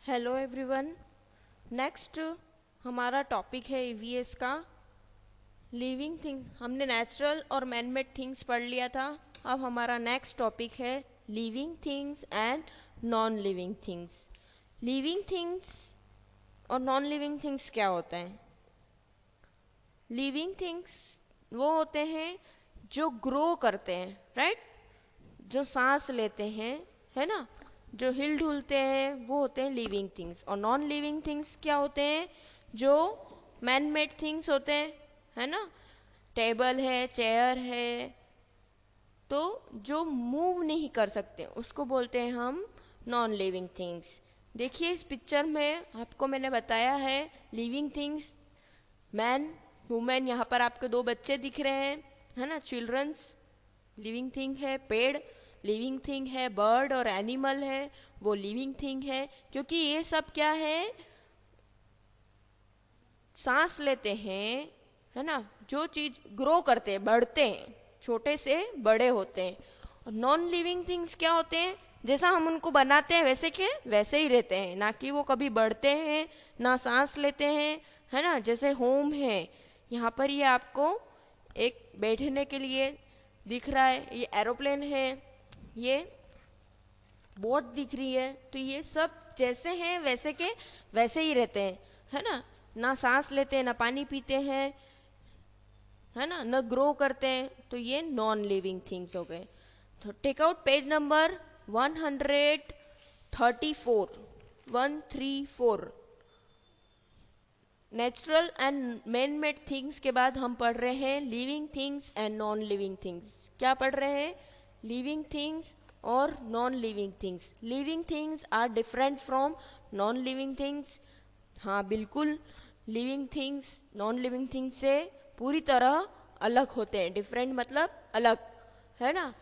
Hello everyone. Next हमारा topic है EVS का लिविंग थिंग। हमने नेचुरल और मैन मेड थिंग्स पढ़ लिया था। अब हमारा नेक्स्ट टॉपिक है living things and non living things. Living things और नॉन लिविंग थिंग्स क्या होता है? लिविंग थिंग्स वो होते हैं जो ग्रो करते हैं, राइट, जो सांस लेते हैं, है ना, जो हिल डुलते हैं, वो होते हैं लिविंग थिंग्स। और नॉन लिविंग थिंग्स क्या होते हैं? जो मैन मेड थिंग्स होते हैं, है ना, टेबल है, चेयर है, तो जो मूव नहीं कर सकते उसको बोलते हैं हम नॉन लिविंग थिंग्स। देखिए इस पिक्चर में आपको मैंने बताया है लिविंग थिंग्स, मैन, वुमेन। यहाँ पर आपके दो बच्चे दिख रहे हैं, है ना, चिल्ड्रंस लिविंग थिंग है, पेड़ लिविंग थिंग है, बर्ड और एनिमल है वो लिविंग थिंग है, क्योंकि ये सब क्या है, सांस लेते हैं, है ना, जो चीज ग्रो करते हैं, बढ़ते हैं, छोटे से बड़े होते हैं। और नॉन लिविंग थिंग्स क्या होते हैं? जैसा हम उनको बनाते हैं वैसे के वैसे ही रहते हैं, ना कि वो कभी बढ़ते हैं ना सांस लेते हैं, है ना। जैसे होम है, यहाँ पर ये आपको एक बैठने के लिए दिख रहा है, ये एरोप्लेन है, ये बोट दिख रही है, तो ये सब जैसे हैं वैसे के वैसे ही रहते हैं, है ना। ना सांस लेते हैं, ना पानी पीते हैं, है ना, न ग्रो करते हैं, तो ये नॉन लिविंग थिंग्स हो गए। तो take out page number 134, 134। Natural and man made things के बाद हम पढ़ रहे हैं living things and non living things. क्या पढ़ रहे हैं? लिविंग थिंग्स और non living things. Living things are different from non living things. हाँ बिल्कुल, living things non living things से पूरी तरह अलग होते हैं। डिफरेंट मतलब अलग, है ना।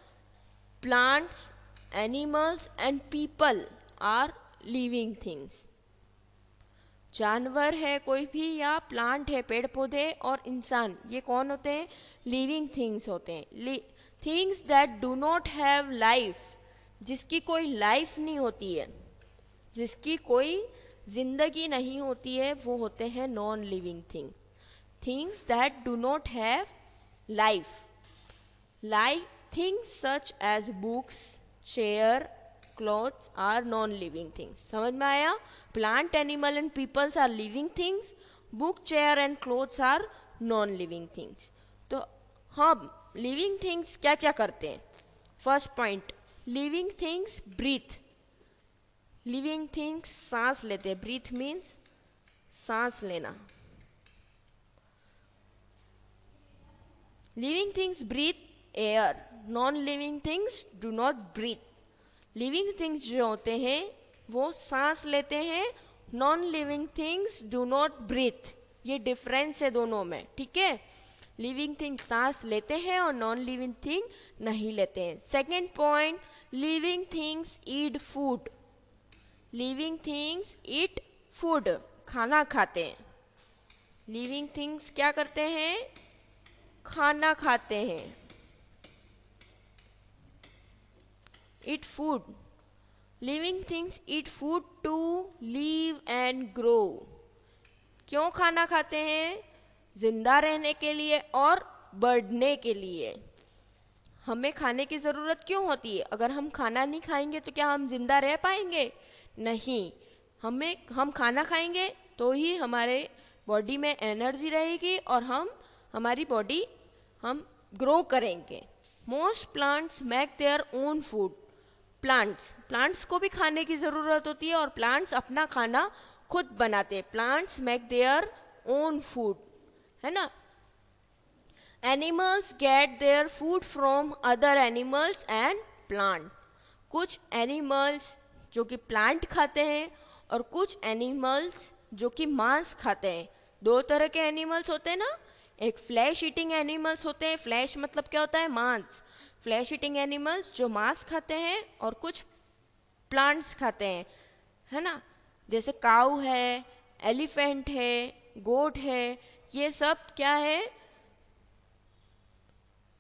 Plants, animals and people are living things. जानवर है कोई भी या प्लांट है, पेड़ पौधे और इंसान, ये कौन होते हैं? लिविंग थिंग्स होते हैं। Things that do not have life, जिसकी कोई लाइफ नहीं होती है, जिसकी कोई जिंदगी नहीं होती है, वो होते हैं non living thing. Things that do not have life, like things such as books, chair, clothes are non living things. समझ में आया? Plant, animal and peoples are living things, book, chair and clothes are non living things. तो हम living things क्या क्या करते हैं? First point, living things breathe. Living things सांस लेते हैं, ब्रीथ मीन्स सांस लेना। Living things breathe air, non living things do not breathe. Living things जो होते हैं वो सांस लेते हैं, non living things do not breathe. ये डिफरेंस है दोनों में, ठीक है। लिविंग थिंग सांस लेते हैं और नॉन लिविंग थिंग नहीं लेते हैं। Second point, living things eat food. Living things eat food, खाना खाते हैं। लिविंग थिंग्स क्या करते हैं? खाना खाते हैं। Eat food, living things eat food to live and grow. क्यों खाना खाते हैं? जिंदा रहने के लिए और बढ़ने के लिए। हमें खाने की ज़रूरत क्यों होती है? अगर हम खाना नहीं खाएंगे तो क्या हम जिंदा रह पाएंगे? नहीं। हम खाना खाएंगे तो ही हमारे बॉडी में एनर्जी रहेगी और हमारी बॉडी हम ग्रो करेंगे। Most plants make their own food. Plants को भी खाने की ज़रूरत होती है और प्लांट्स अपना खाना खुद बनाते हैं। Plants make their own food, है ना। Animals gate their food from other animals and plant. कुछ एनिमल्स जो कि प्लांट खाते हैं और कुछ एनिमल्स जो कि मांस खाते हैं। दो तरह के एनिमल्स होते हैं ना, एक फ्लैश ईटिंग एनिमल्स होते हैं। फ्लैश मतलब क्या होता है? मांस। फ्लैश ईटिंग एनिमल्स जो मांस खाते हैं और कुछ प्लांट्स खाते हैं, है ना। जैसे काऊ है, एलिफेंट है, गोट है, ये सब क्या है?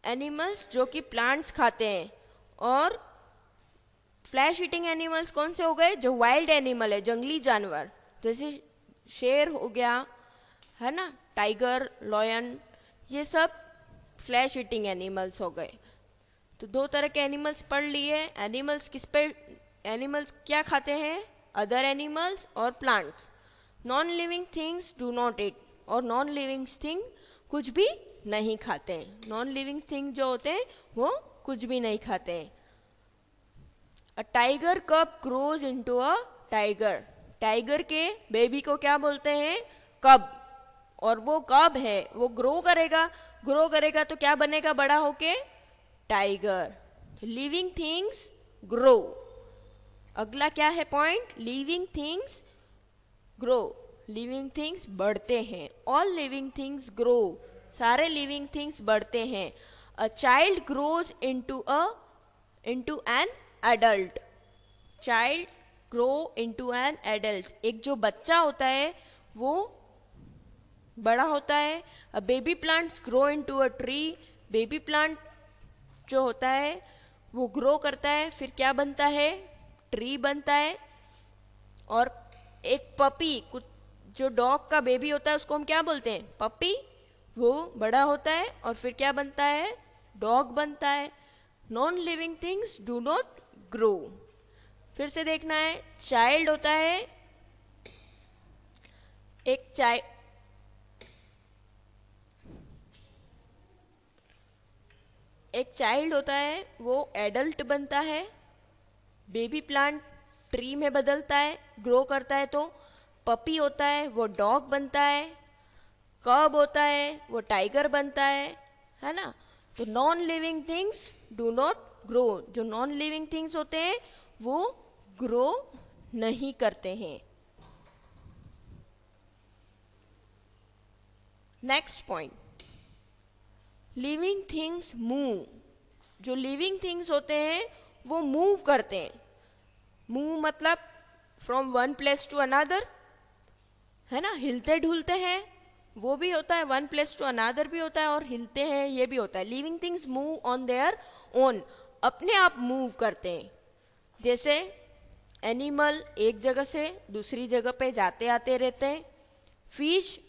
एनिमल्स जो कि प्लांट्स खाते हैं और फ्लैश ईटिंग एनिमल्स कौन से हो गए? जो वाइल्ड एनिमल है, जंगली जानवर, जैसे शेर हो गया, है ना, टाइगर, लॉयन, ये सब फ्लैश ईटिंग एनिमल्स हो गए। तो दो तरह के एनिमल्स पढ़ लिए। एनिमल्स किस पे, एनिमल्स क्या खाते हैं? अदर एनिमल्स और plants. Non living things do not eat, और नॉन लिविंग थिंग कुछ भी नहीं खाते हैं। नॉन लिविंग थिंग जो होते हैं वो कुछ भी नहीं खाते हैं। अ टाइगर कब grows into a tiger, tiger के बेबी को क्या बोलते हैं? कब। और वो कब है, वो ग्रो करेगा, ग्रो करेगा तो क्या बनेगा बड़ा होके? टाइगर। Living things grow. अगला क्या है point? Living things grow, living things बढ़ते हैं। ऑल लिविंग थिंग्स ग्रो, सारे लिविंग थिंग्स बढ़ते हैं। A child grows into an adult, child grow into an adult, एक जो बच्चा होता है वो बड़ा होता है। A baby plants grow into a tree, baby plant जो होता है वो ग्रो करता है, फिर क्या बनता है? ट्री बनता है। और एक पपी, कुछ जो डॉग का बेबी होता है उसको हम क्या बोलते हैं? पपी। वो बड़ा होता है और फिर क्या बनता है? डॉग बनता है। Non living things do not grow. फिर से देखना है, चाइल्ड होता है, एक चाइल्ड होता है वो एडल्ट बनता है। बेबी प्लांट ट्री में बदलता है, ग्रो करता है। तो पपी होता है वो डॉग बनता है, कब होता है वो टाइगर बनता है ना। तो non living things do not grow, जो नॉन लिविंग थिंग्स होते हैं वो ग्रो नहीं करते हैं। Next point, living things move. जो लिविंग थिंग्स होते हैं वो मूव करते हैं। मूव मतलब from one place to another, है ना, हिलते ढुलते हैं, वो भी होता है। वन प्लेस टू अनदर भी होता है और हिलते हैं ये भी होता है। Living things move on their own, अपने आप मूव करते हैं। जैसे एनिमल एक जगह से दूसरी जगह पे जाते आते रहते हैं। फिश,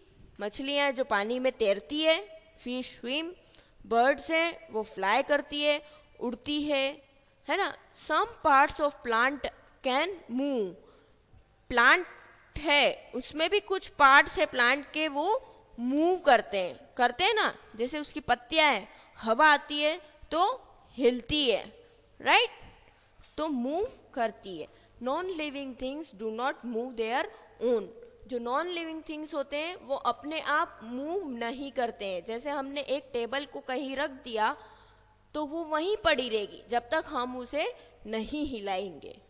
मछलियाँ जो पानी में तैरती है, फिश स्विम। बर्ड्स हैं वो फ्लाई करती है, उड़ती है ना। Some parts of plant can move, plant है उसमें भी कुछ पार्ट्स है प्लांट के वो मूव करते हैं ना। जैसे उसकी पत्तियां हैं, हवा आती है तो हिलती है, राइट, तो मूव करती है। Non living things do not move their own, जो नॉन लिविंग थिंग्स होते हैं वो अपने आप मूव नहीं करते हैं। जैसे हमने एक टेबल को कहीं रख दिया तो वो वहीं पड़ी रहेगी जब तक हम उसे नहीं हिलाएंगे,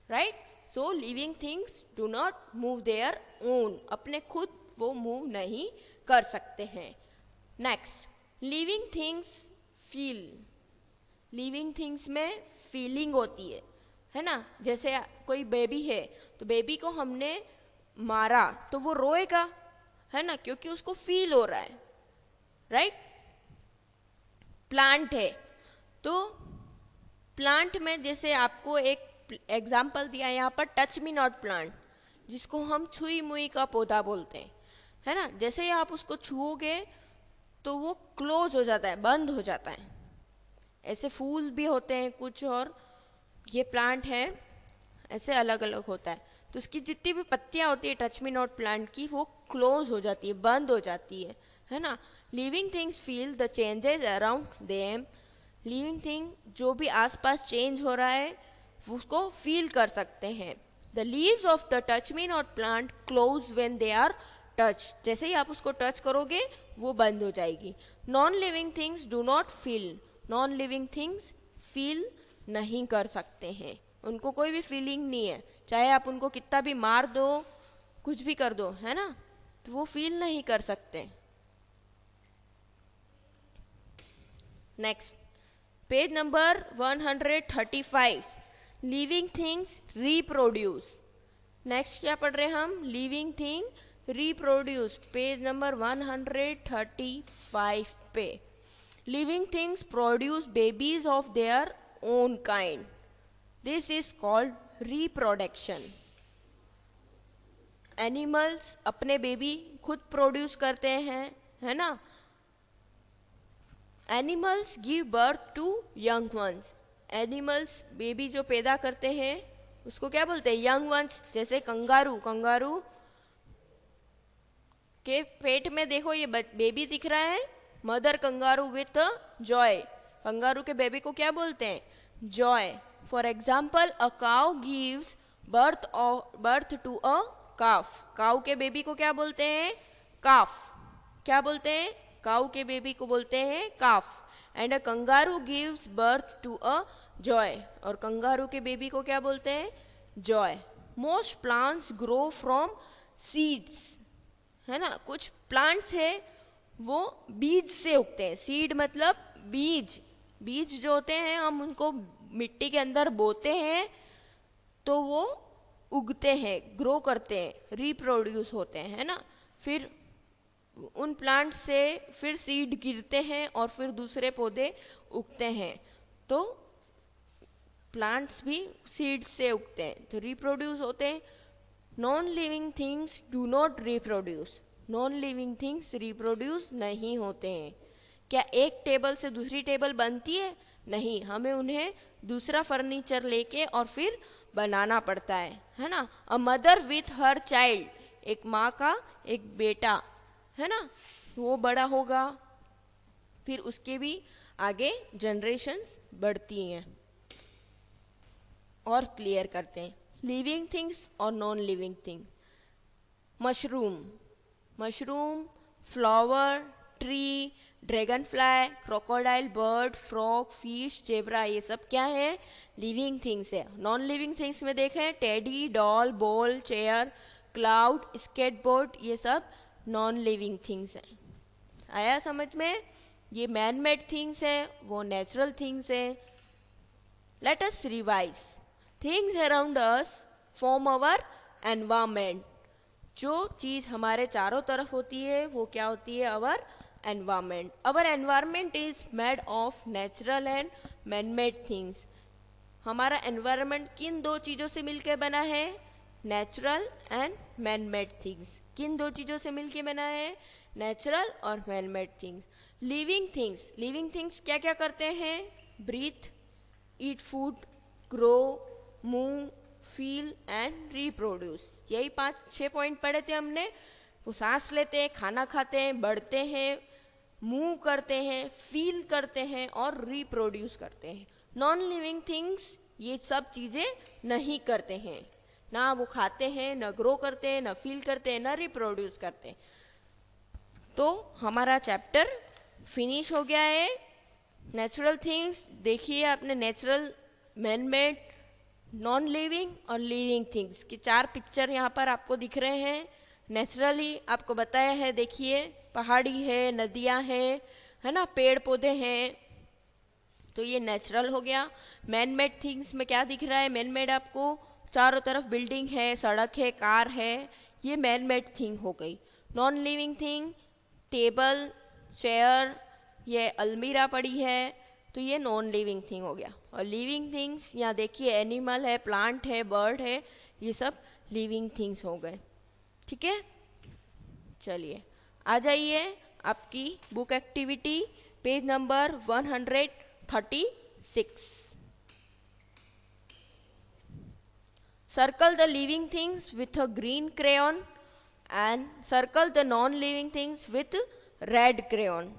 right. So living things do not move their own, अपने खुद वो मूव नहीं कर सकते हैं। Next, living things feel. Living things में फीलिंग होती है ना। जैसे कोई बेबी है तो बेबी को हमने मारा तो वो रोएगा, है ना, क्योंकि उसको फील हो रहा है, राइट। प्लांट है तो प्लांट में जैसे आपको एक एग्जाम्पल दिया यहाँ पर, टच मी नॉट प्लांट, जिसको हम छुई मुई का पौधा बोलते हैं, है ना। जैसे ही आप उसको छुओगे तो वो क्लोज हो जाता है, बंद हो जाता है। ऐसे फूल भी होते हैं कुछ, और ये प्लांट है ऐसे अलग अलग होता है। तो उसकी जितनी भी पत्तियां होती है टच मी नॉट प्लांट की, वो क्लोज हो जाती है, बंद हो जाती है ना। Living things feel the changes around them, living thing जो भी आसपास चेंज हो रहा है उसको फील कर सकते हैं। The leaves of the touch me not plant close when they are touch, जैसे ही आप उसको टच करोगे वो बंद हो जाएगी। Non living things do not feel, non living things feel नहीं कर सकते हैं, उनको कोई भी फीलिंग नहीं है। चाहे आप उनको कितना भी मार दो, कुछ भी कर दो, है ना, तो वो फील नहीं कर सकते। Next, page number 135, living things reproduce. Next क्या पढ़ रहे हैं हम? Living thing reproduce, page number 135 पे। Living things produce babies of their own kind, this is called reproduction. Animals अपने बेबी खुद प्रोड्यूस करते हैं, है ना। Animals give birth to young ones. Animals baby जो पैदा करते हैं उसको क्या बोलते हैं, यंग वंस। जैसे कंगारू, कंगारू के पेट में देखो ये बेबी दिख रहा है, mother kangaroo with joey. Kangaroo के बेबी को क्या बोलते हैं, joey. For example a cow gives birth to a calf. Cow के बेबी को क्या बोलते हैं, काफ। क्या बोलते हैं, काऊ के बेबी को बोलते हैं calf. And a kangaroo gives birth to a joey. और कंगारू के बेबी को क्या बोलते हैं, joey. Most plants grow from seeds, है ना। कुछ प्लांट्स है वो बीज से उगते हैं। सीड मतलब बीज। बीज जो होते हैं हम उनको मिट्टी के अंदर बोते हैं तो वो उगते हैं, ग्रो करते हैं, रिप्रोड्यूस होते हैं, है ना। फिर उन प्लांट से फिर सीड गिरते हैं और फिर दूसरे पौधे उगते हैं। तो प्लांट्स भी सीड से उगते हैं तो रिप्रोड्यूस होते हैं। Non living things do not reproduce. Non living things reproduce नहीं होते हैं। क्या एक टेबल से दूसरी टेबल बनती है, नहीं, हमें उन्हें दूसरा फर्नीचर लेके और फिर बनाना पड़ता है ना। A mother with her child, एक माँ का एक बेटा, है ना, वो बड़ा होगा, फिर उसके भी आगे जनरेशन्स बढ़ती हैं। और क्लियर करते हैं लिविंग थिंग्स और non living thing. Mushroom, mushroom, flower, tree, dragon fly, crocodile, bird, frog, fish, zebra, ये सब क्या है, लिविंग थिंग्स है। नॉन लिविंग थिंग्स में देखें teddy, doll, ball, chair, cloud, skateboard, ये सब नॉन लिविंग थिंग्स हैं। आया समझ में। ये मैन मेड थिंग्स है, वो नेचुरल थिंग्स है। Let us revise. Things around us form अवर एनवायरमेंट। जो चीज हमारे चारों तरफ होती है वो क्या होती है, our environment. Our environment is made of natural and man made things. हमारा एनवायरमेंट किन दो चीजों से मिलकर बना है, natural and man made things. किन दो चीजों से मिलकर बना है, नेचुरल और man made things. Living things, living things क्या क्या करते हैं, breathe, eat food, grow, move, feel and reproduce. यही 5-6 पॉइंट पढ़े थे हमने। वो सांस लेते हैं, खाना खाते हैं, बढ़ते हैं, मूव करते हैं, फील करते हैं और रिप्रोड्यूस करते हैं। नॉन लिविंग थिंग्स ये सब चीजें नहीं करते हैं, ना वो खाते हैं, ना ग्रो करते हैं, ना फील करते हैं, ना रिप्रोड्यूस करते हैं। तो हमारा चैप्टर फिनिश हो गया है। नेचुरल थिंग्स देखिए आपने, natural, man made, non living और लिविंग थिंग्स की 4 पिक्चर यहाँ पर आपको दिख रहे हैं। नेचुरली आपको बताया है, देखिए पहाड़ी है, नदियाँ हैं, है ना, पेड़ पौधे हैं, तो ये नेचुरल हो गया। मैन मेड थिंग्स में क्या दिख रहा है, मैन मेड आपको चारों तरफ बिल्डिंग है, सड़क है, कार है, ये मैन मेड थिंग हो गई। Non living thing, table, chair, ये अलमीरा पड़ी है, तो ये नॉन लिविंग थिंग हो गया। और लिविंग थिंग्स यहाँ देखिए एनिमल है, प्लांट है, बर्ड है, ये सब लिविंग थिंग्स हो गए। ठीक है, चलिए आ जाइए आपकी book activity page number 136। Circle the living things with a green crayon and circle the non-living things with red crayon।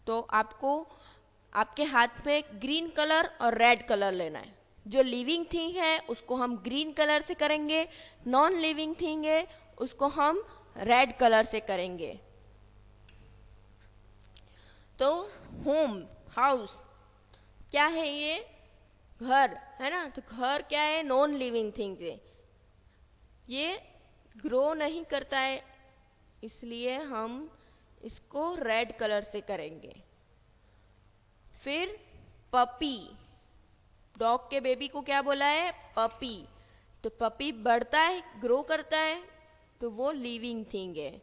तो आपको आपके हाथ में ग्रीन कलर और रेड कलर लेना है। जो लिविंग थिंग है उसको हम ग्रीन कलर से करेंगे, नॉन लिविंग थिंग है उसको हम रेड कलर से करेंगे। तो होम, हाउस क्या है, ये घर है ना। तो घर क्या है, नॉन लिविंग थिंग है, ये ग्रो नहीं करता है, इसलिए हम इसको रेड कलर से करेंगे। फिर पपी, डॉग के बेबी को क्या बोला है, पपी। तो पपी बढ़ता है, ग्रो करता है, तो वो लिविंग थिंग है।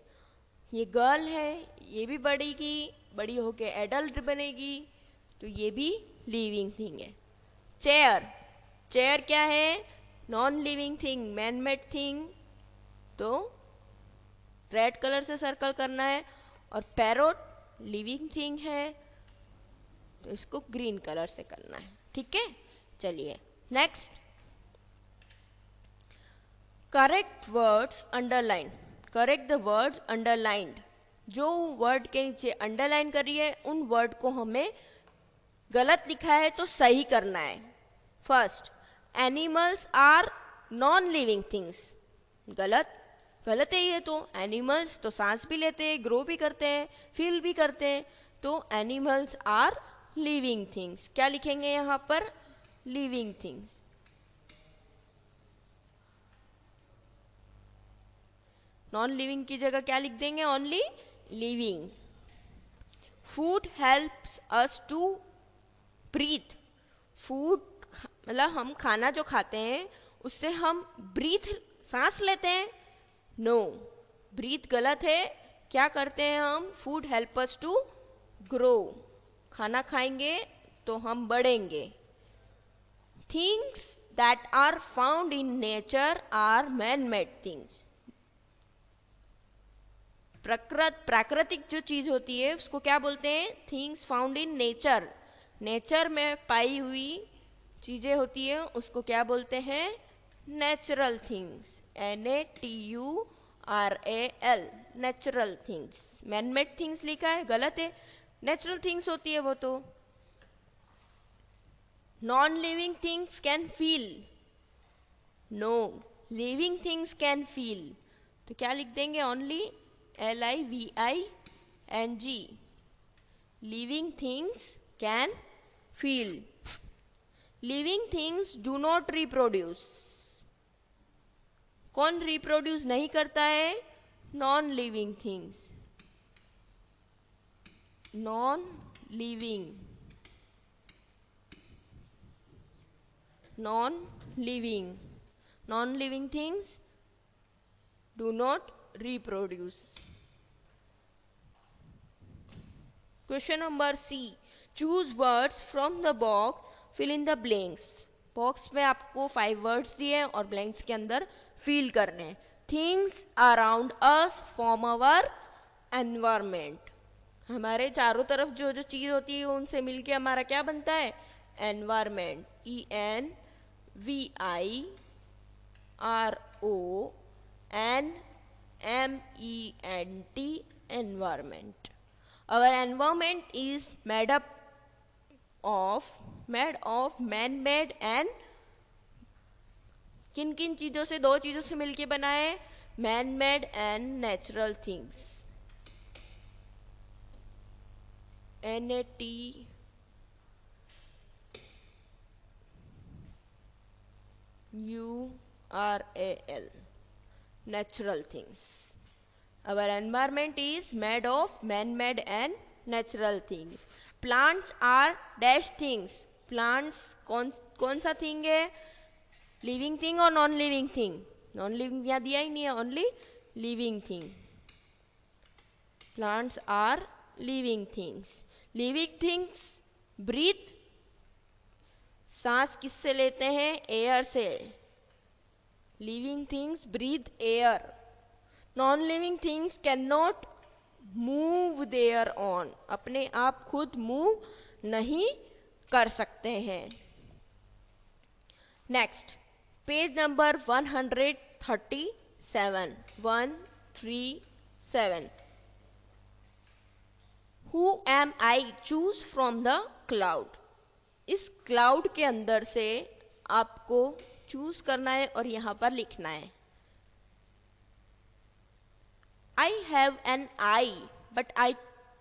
ये गर्ल है, ये भी बढ़ेगी, बड़ी होके एडल्ट बनेगी, तो ये भी लिविंग थिंग है। चेयर, चेयर क्या है? Non living thing, man made thing, तो रेड कलर से सर्कल करना है। और पैरोट लिविंग थिंग है, तो इसको ग्रीन कलर से करना है। ठीक है, चलिए next. Correct words underline, correct the words underlined. जो वर्ड के नीचे अंडरलाइन करी है उन वर्ड को हमें गलत लिखा है तो सही करना है। First, animals are non living things. गलत, गलत है ये तो। एनिमल्स तो सांस भी लेते हैं, ग्रो भी करते हैं, फील भी करते हैं, तो एनिमल्स आर लिविंग थिंग्स। क्या लिखेंगे यहाँ पर? Living things. नॉन लिविंग की जगह क्या लिख देंगे? Only living. Food helps us to breathe. Food मतलब हम खाना जो खाते हैं उससे हम ब्रीथ, सांस लेते हैं? नो, ब्रीथ गलत है। क्या करते हैं हम? Food help us to grow. खाना खाएंगे तो हम बढ़ेंगे। Things that are found in nature are man made things. प्राकृतिक जो चीज होती है उसको क्या बोलते हैं? Things found in nature. Nature में पाई हुई चीजें होती है उसको क्या बोलते हैं? Natural things. NATURAL, natural things. Man made things लिखा है, गलत है। नेचुरल थिंग्स होती है वो तो। Non living things can feel. No, living things can feel. तो क्या लिख देंगे? Only LIVING। Living things can feel. Living things do not reproduce. कौन रिप्रोड्यूस नहीं करता है? Non living things. Non living, non living, non living things do not reproduce. Question number C. Choose words from the box, fill in the blanks. Box में आपको 5 words दिए हैं और blanks के अंदर फिल करने हैं। थिंग्स अराउंड अस फॉर्म अवर environment. हमारे चारों तरफ जो जो चीज होती है उनसे मिलके हमारा क्या बनता है? Environment. ENVIRONMENT, environment. Our environment is made of man-made and किन किन चीजों से? 2 चीजों से मिलके बना है, man-made and natural things। NATURAL, natural things। Our environment is made of man-made and natural things। Plants are dash things। Plants कौन सा थिंग है? लिविंग थिंग और non living thing? Non living यहाँ दिया ही नहीं है, only living thing. Plants are living things. Living things breathe. सांस किससे लेते हैं? एयर से। Living things breathe air. Non living things can not move their own. अपने आप खुद मूव नहीं कर सकते हैं। Next, page number 137, 137। Who am I? Choose from the cloud। इस क्लाउड के अंदर से आपको चूज करना है और यहां पर लिखना है। I have an eye but I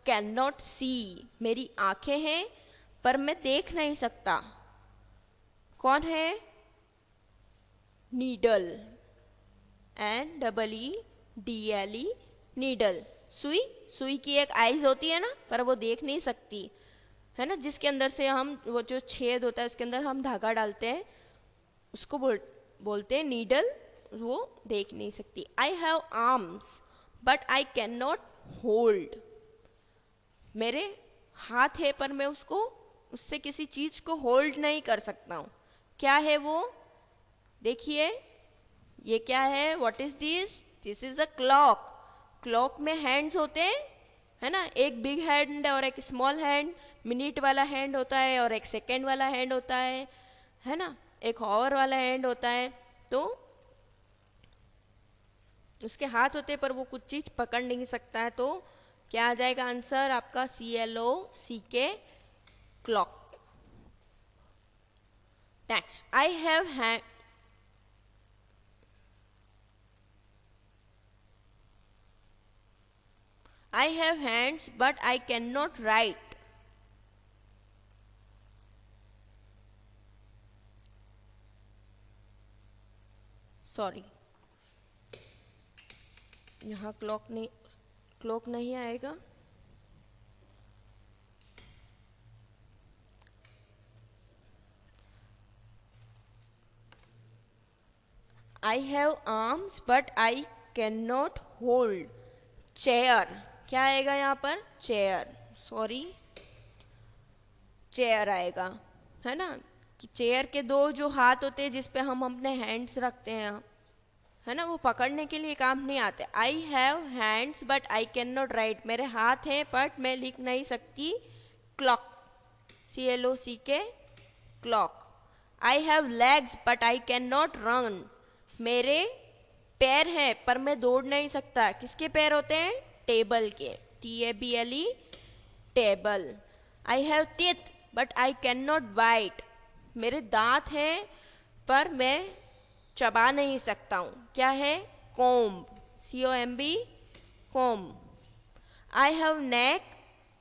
cannot see। मेरी आंखें हैं पर मैं देख नहीं सकता। कौन है? Needle, NEEDLE, needle. सुई, सुई की एक आईज होती है ना, पर वो देख नहीं सकती है ना, जिसके अंदर से हम वो जो छेद होता है उसके अंदर हम धागा डालते हैं उसको बोलते हैं नीडल। वो देख नहीं सकती। I have arms but I can not hold. मेरे हाथ है पर मैं उससे किसी चीज को होल्ड नहीं कर सकता हूँ। क्या है वो? देखिए ये क्या है? What is this? This is a clock. Clock में हैंड्स होते हैं, है ना, एक बिग हैंड और एक स्मॉल हैंड, मिनट वाला हैंड होता है और एक सेकेंड वाला हैंड होता है ना, एक हॉवर वाला हैंड होता है। तो उसके हाथ होते हैं पर वो कुछ चीज पकड़ नहीं सकता है। तो क्या आ जाएगा आंसर आपका? CLOCK, clock. Next, I have hands but I cannot write. Sorry, यहाँ क्लॉक नहीं आएगा। I have arms but I cannot hold. Chair, क्या आएगा यहाँ पर? चेयर, सॉरी, चेयर आएगा, है ना। कि चेयर के दो जो हाथ होते हैं जिसपे हम अपने हैंड्स रखते हैं, है ना, वो पकड़ने के लिए काम नहीं आते। I have hands but I can not right, मेरे हाथ हैं बट मैं लिख नहीं सकती। Clock, CLOCK, clock. I have legs but I can not run, मेरे पैर हैं पर मैं दौड़ नहीं सकता। किसके पैर होते हैं? टेबल के, TABLE, table. I have teeth but I can not bite, मेरे दांत हैं पर मैं चबा नहीं सकता हूं। क्या है? Comb, COMB, comb. I have neck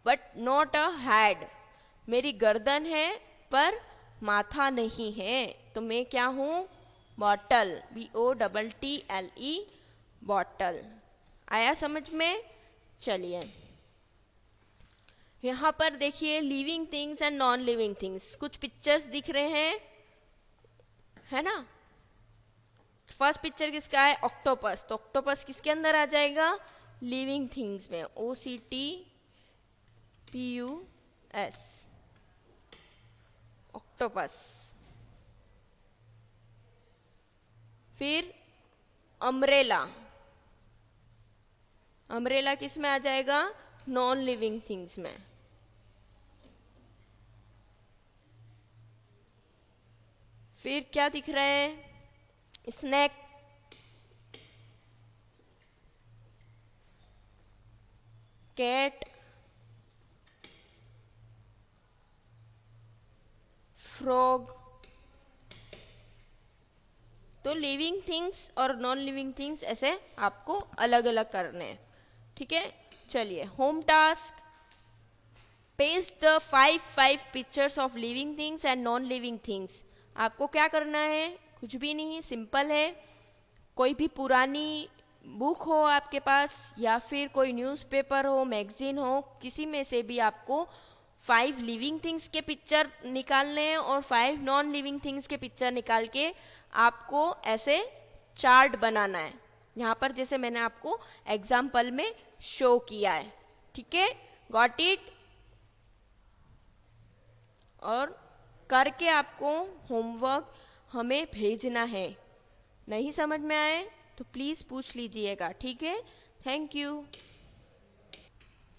but not a head, मेरी गर्दन है पर माथा नहीं है। तो मैं क्या हूं? Bottle, BOTTLE, bottle. आया समझ में? चलिए यहाँ पर देखिए living things and non living things, कुछ पिक्चर्स दिख रहे हैं, है ना। फर्स्ट पिक्चर किसका है? ऑक्टोपस। तो ऑक्टोपस किसके अंदर आ जाएगा? लिविंग थिंग्स में, OCTPUS, ऑक्टोपस। फिर अम्ब्रेला, अम्ब्रेला किस में आ जाएगा? नॉन लिविंग थिंग्स में। फिर क्या दिख रहा है? Snake, cat, frog. तो लिविंग थिंग्स और नॉन लिविंग थिंग्स ऐसे आपको अलग अलग करने हैं, ठीक है। चलिए home task, paste the 5 pictures of living things and non living things. आपको क्या करना है? कुछ भी नहीं, सिंपल है। कोई भी पुरानी बुक हो आपके पास या फिर कोई न्यूज़पेपर हो, मैगजीन हो, किसी में से भी आपको 5 लिविंग थिंग्स के पिक्चर निकालने हैं और 5 नॉन लिविंग थिंग्स के पिक्चर निकाल के आपको ऐसे चार्ट बनाना है, यहाँ पर जैसे मैंने आपको एग्जाम्पल में शो किया है, ठीक है। Got it? और करके आपको होमवर्क हमें भेजना है। नहीं समझ में आए तो प्लीज़ पूछ लीजिएगा, ठीक है। Thank you.